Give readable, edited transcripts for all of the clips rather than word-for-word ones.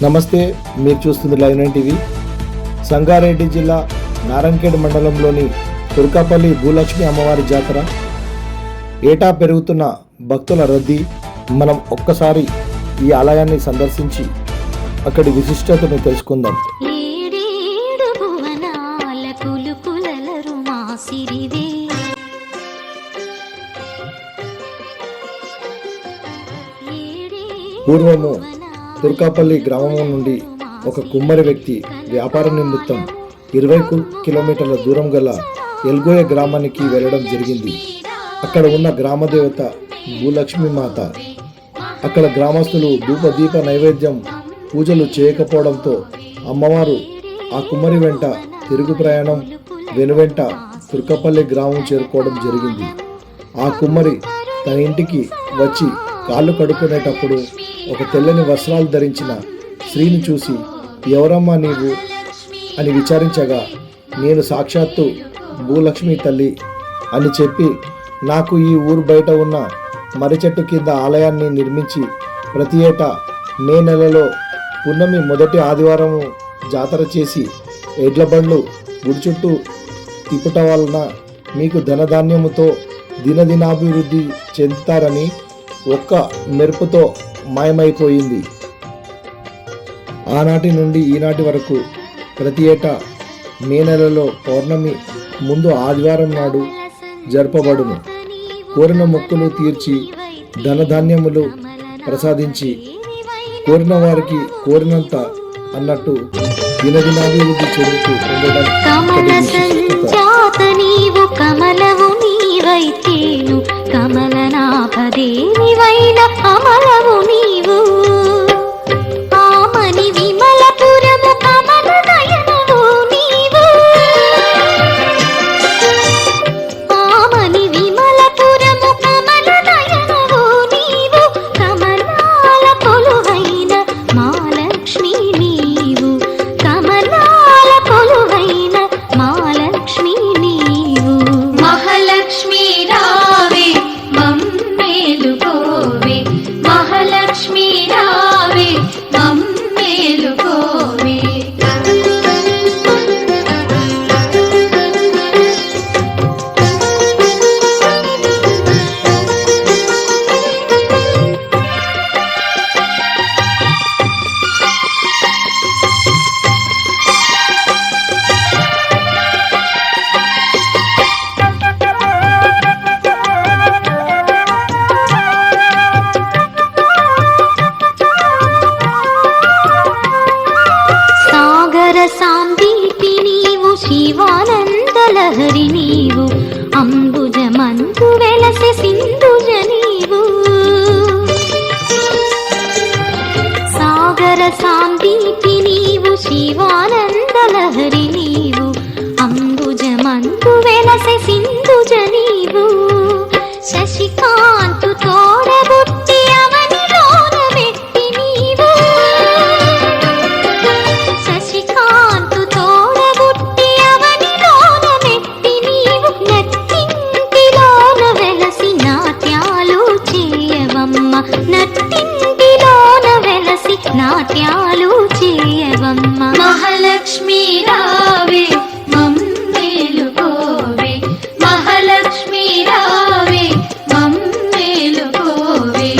నమస్తే, మీరు చూస్తుంది లైవ్9 టీవీ. సంగారెడ్డి జిల్లా నారాయణఖేడ్ మండలంలోని తుర్కాపల్లి భూలక్ష్మి అమ్మవారి జాతర. ఏటా పెరుగుతున్న భక్తుల రద్దీ. మనం ఒక్కసారి ఈ ఆలయాన్ని సందర్శించి అక్కడి విశిష్టతను తెలుసుకుందాం. పూర్వము తుర్కాపల్లి గ్రామం నుండి ఒక కుమ్మరి వ్యక్తి వ్యాపార నిమిత్తం 20 కిలోమీటర్ల దూరం గల ఎల్గోయ గ్రామానికి వెళ్ళడం జరిగింది. అక్కడ ఉన్న గ్రామదేవత భూలక్ష్మి మాత. అక్కడ గ్రామస్తులు ధూపదీప నైవేద్యం పూజలు చేయకపోవడంతో అమ్మవారు ఆ కుమ్మరి వెంట తిరుగు ప్రయాణం వెనువెంట తుర్కపల్లి గ్రామం చేరుకోవడం జరిగింది. ఆ కుమ్మరి తన ఇంటికి వచ్చి కాళ్ళు కడుక్కునేటప్పుడు ఒక తెల్లని వస్త్రాలు ధరించిన స్త్రీని చూసి, ఎవరమ్మా నీవు అని విచారించగా, నేను సాక్షాత్తు భూలక్ష్మి తల్లి అని చెప్పి, నాకు ఈ ఊరు బయట ఉన్న మర్రి చెట్టు కింద ఆలయాన్ని నిర్మించి ప్రతి ఏటా మే నెలలో పున్నమి మొదటి ఆదివారం జాతర చేసి ఎడ్ల బండ్లు గుడి చుట్టూ తిప్పుట వలన మీకు ధనధాన్యముతో దినదినాభివృద్ధి చెందుతారని ఒక్క మెరుపుతో మాయమైపోయింది. ఆనాటి నుండి ఈనాటి వరకు ప్రతి ఏటా మే నెలలో పౌర్ణమి ముందు ఆదివారం నాడు జరపబడును. కోరిన మొక్కులు తీర్చి ధనధాన్యములు ప్రసాదించి కోరిన వారికి కోరినంత అన్నట్టు దినదినాభివృద్ధి చెందుతూ ఉండడం. కమలనాభదేవివైన అమలవు నీవు, ఆమని విమలపురము కమల నయనవు నీవు, ఆమని విమలపురము కమల నయనవు నీవు, కమలాల కొలువైన మహాలక్ష్మి నీవు, కమలాల కొలువైన మహాలక్ష్మి నీవు. మహాలక్ష్మి రావే మమ్మేలుకోవే, మహాలక్ష్మి రావే మమ్మేలుకోవే. సాందీపి నీవు, శివానందలహరి నీవు, అంబుజమందు వెలసె సింధుజ నీవు. సాగర సాందీపి నీవు, శివానందలహరి నీవు, అంబుజమందు వెలసె సింధుజ నీవు. శశికాంతు తోడబుట్టి అవనిలోన వెట్టి నీవు, శశికాంతు తోడబుట్టి అవనిలోన వెట్టి నీవు. నట్టింటిలోన వెలసి నాట్యాలు చేయవమ్మ, నట్టింటిలోన వెలసి నాట్యాలు చేయవమ్మ. మహాలక్ష్మి రావే మమ్మేలుకోవే, మహాలక్ష్మి రావే మమ్మేలుకోవే.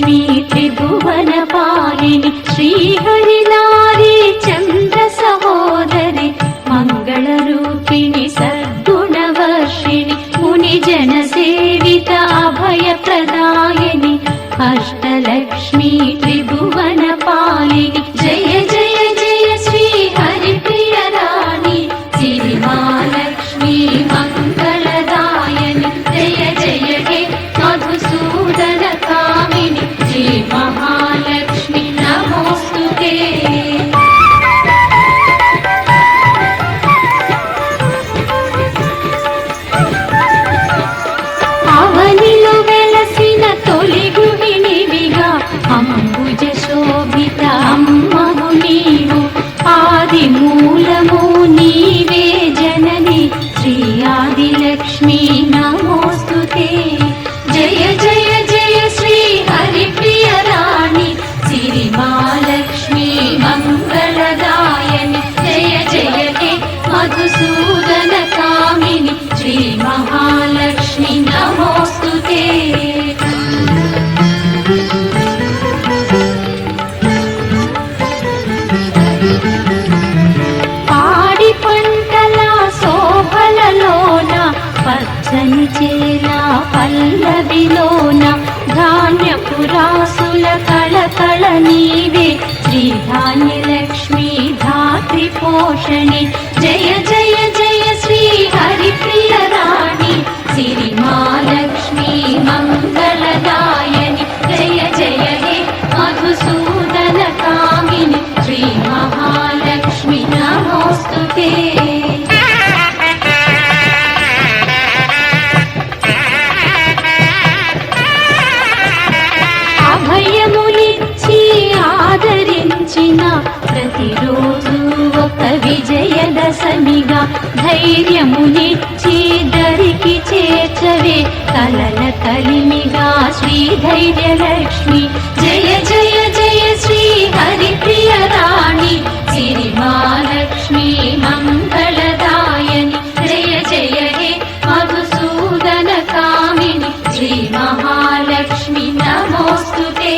అష్టలక్ష్మీ త్రిభువన పాలిని శ్రీహరినారీ చంద్ర సహోదరి మంగళరూపిణి సద్గుణవర్షిణి ముని జన సేవిత అభయ ప్రదాయని అష్టలక్ష్మీ త్రిభువన పాలిని జయ జయ జయ శ్రీ హరిప్రియ రాణి సిరి మహాలక్ష్మీ మంగళదాయని జయ జయ హే మధుసూదన కామిని శ్రీ మహాలక్ష్మి నమోస్తుతే అవనిలో వెలసిన తొలి గృహిణివిగా అంబుజ శోభిత అమ్మవు నీవు ఆది మూలము నీవే జనని శ్రీ ఆదిలక్ష్మీ నమోస్తుతే జయ జయ జయ శ్రీ హరిప్రియ రాణి సిరి మహాలక్ష్మీ మంగళదాయని జయ జయ హే మధుసూదన కామిని శ్రీ మహాలక్ష్మి నమోస్తుతే పాడి పంటల శోభలలోన పచ్చని చేల పల్లవిలోన ధాన్యపు రాసుల కళకళ నీవే శ్రీ ధాన్యలక్ష్మీ ధాత్రి పోషణి జయ జయ జయ శ్రీ హరిప్రియ రాణి సిరి మహాలక్ష్మీ మంగళదాయని జయ జయ హే మధుసూదన కామిని శ్రీ మహాలక్ష్మి నమోస్తుతే అభయములిచ్చి ఆదరించిన ప్రతిరోజు ఒక విజయదశమిగా ధైర్యమునిచ్చి దరికి చేర్చవే కలల కలిమిగా శ్రీ ధైర్యలక్ష్మి జయ జయ జయ శ్రీ హరిప్రియ రాణి సిరి మహాలక్ష్మీ మంగళదాయని జయ జయ హే మధుసూదన కామిని శ్రీ మహాలక్ష్మి నమోస్తుతే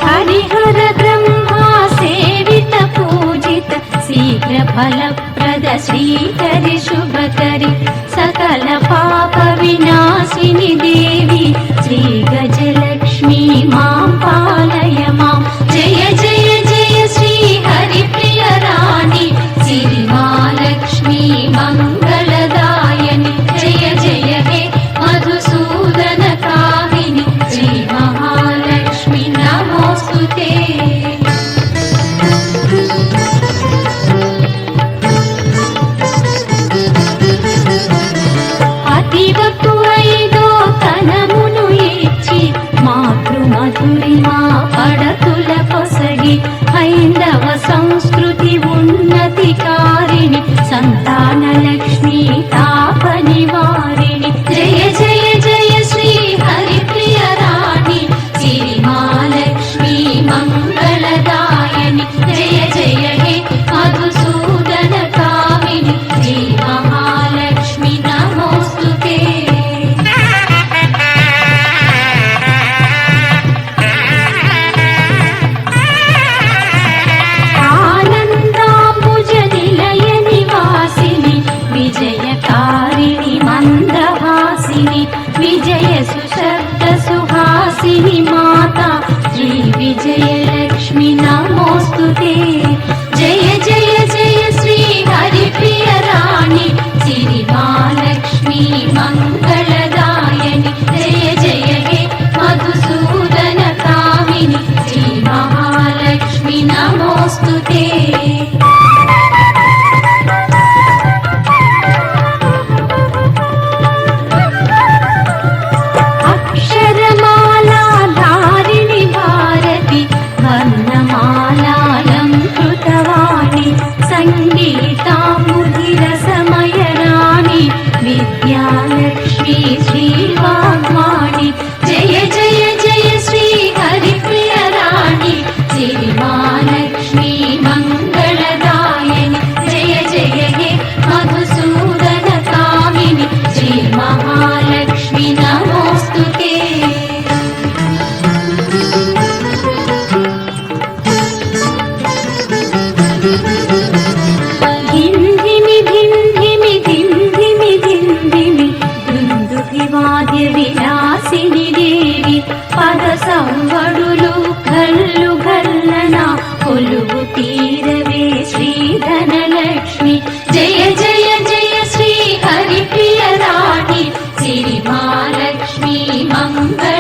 హరిహర బ్రహ్మా సేవిత పూజిత శీఘ్ర ఫలప్రద శ్రీకరి శుభకరి సకల పాప వినాశిని దేవి శ్రీ గజలక్ష్మీ మాం పాలయ మాం జయ జయ జయ శ్రీ హరిప్రియ రాణి సిరి మహాలక్ష్మీ మంగళదాయని జయ జయ హే మధుసూదన కామిని శ్రీ మహాలక్ష్మి నమోస్తుతే అతివకు ఐదో తనమును ఇచ్చి మాతృమధురిమా పడతుల పొసగి హైందవ సంస్కృతి ఉన్నతి కారిణి సంతాన లక్ష్మీ తాప నివారిణి జయ జయ జయ శ్రీ హరిప్రియ రాణి సిరి మహాలక్ష్మీ మంగళదాయని జయ జయ హే మధుసూదన కామిని శ్రీ మహాలక్ష్మి నమోస్తుతే ఆనందాంబుజ నిలయ నివాసిని ధింధిమి ధింధిమి ధింధిమి ధింధిమి దుందుభివాద్య విలాసిని దేవి పద సంవడులు ఘల్లు ఘల్లన కొలువు తీరవే శ్రీధనలక్ష్మి జయ జయ జయ శ్రీ హరిప్రియ రాణి సిరి మహాలక్ష్మి మంగళ